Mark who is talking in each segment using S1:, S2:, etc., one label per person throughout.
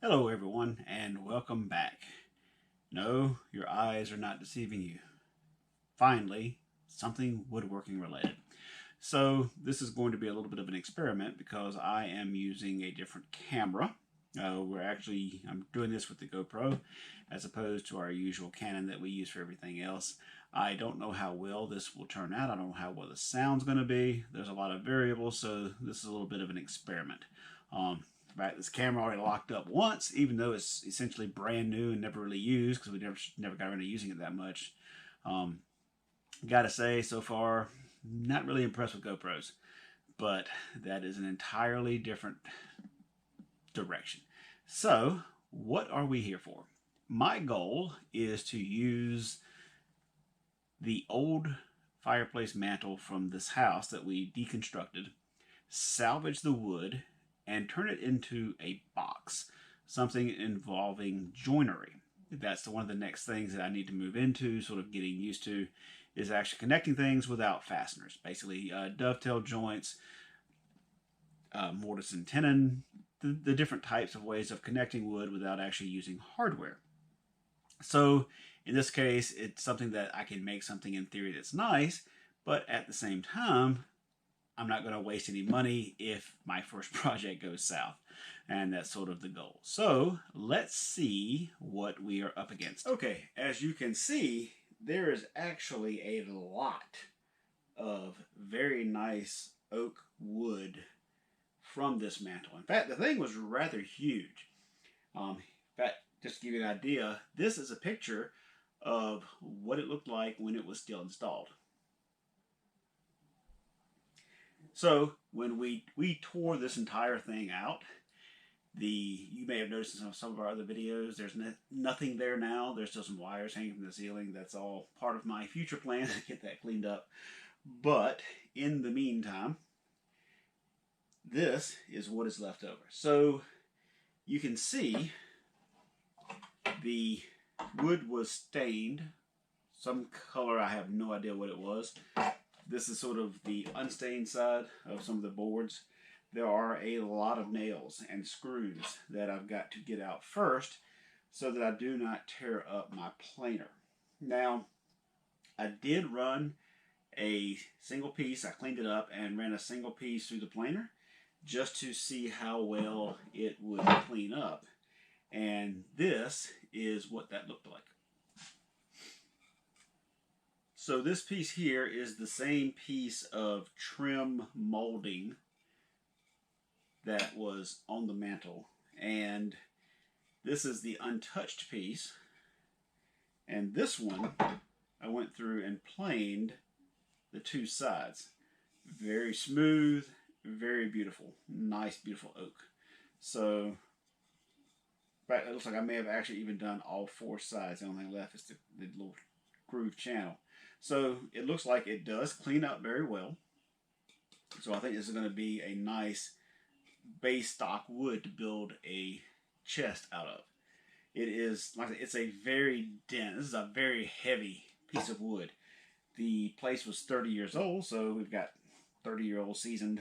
S1: Hello everyone and welcome back. No, your eyes are not deceiving you. Finally, something woodworking related. So this is going to be a little bit of an experiment because I am using a different camera. I'm doing this with the GoPro as opposed to our usual Canon that we use for everything else. I don't know how well this will turn out. I don't know how well the sound's going to be. There's a lot of variables, so this is a little bit of an experiment. In fact, this camera already locked up once, even though it's essentially brand new and never really used because we never got around to using it that much. Gotta say, so far, not really impressed with GoPros, but that is an entirely different direction. So, what are we here for? My goal is to use the old fireplace mantle from this house that we deconstructed, salvage the wood, and turn it into a box, something involving joinery. That's one of the next things that I need to move into, sort of getting used to, is actually connecting things without fasteners. Basically, dovetail joints, mortise and tenon, the different types of ways of connecting wood without actually using hardware. So in this case, it's something that I can make something in theory that's nice, but at the same time, I'm not going to waste any money if my first project goes south. And that's sort of the goal. So let's see what we are up against. Okay, as you can see, there is actually a lot of very nice oak wood from this mantle. In fact, the thing was rather huge. In fact, just to give you an idea, this is a picture of what it looked like when it was still installed. So when we tore this entire thing out, you may have noticed in some of our other videos, there's nothing there now. There's still some wires hanging from the ceiling. That's all part of my future plan to get that cleaned up. But in the meantime, this is what is left over. So you can see the wood was stained. Some color, I have no idea what it was. This is sort of the unstained side of some of the boards. There are a lot of nails and screws that I've got to get out first so that I do not tear up my planer. Now, I did run a single piece. I cleaned it up and ran a single piece through the planer just to see how well it would clean up. And this is what that looked like. So this piece here is the same piece of trim molding that was on the mantle. And this is the untouched piece. And this one, I went through and planed the two sides. Very smooth, very beautiful. Nice, beautiful oak. So, in fact, it looks like I may have actually even done all four sides. The only thing left is the little groove channel. So it looks like it does clean up very well. So I think this is going to be a nice base stock wood to build a chest out of. It is, like I said, it's a very dense, this is a very heavy piece of wood. The place was 30 years old, so we've got 30-year-old seasoned,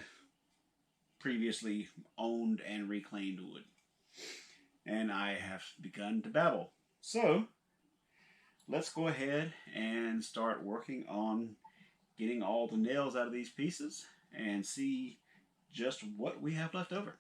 S1: previously owned and reclaimed wood. And I have begun to babble. So let's go ahead and start working on getting all the nails out of these pieces and see just what we have left over.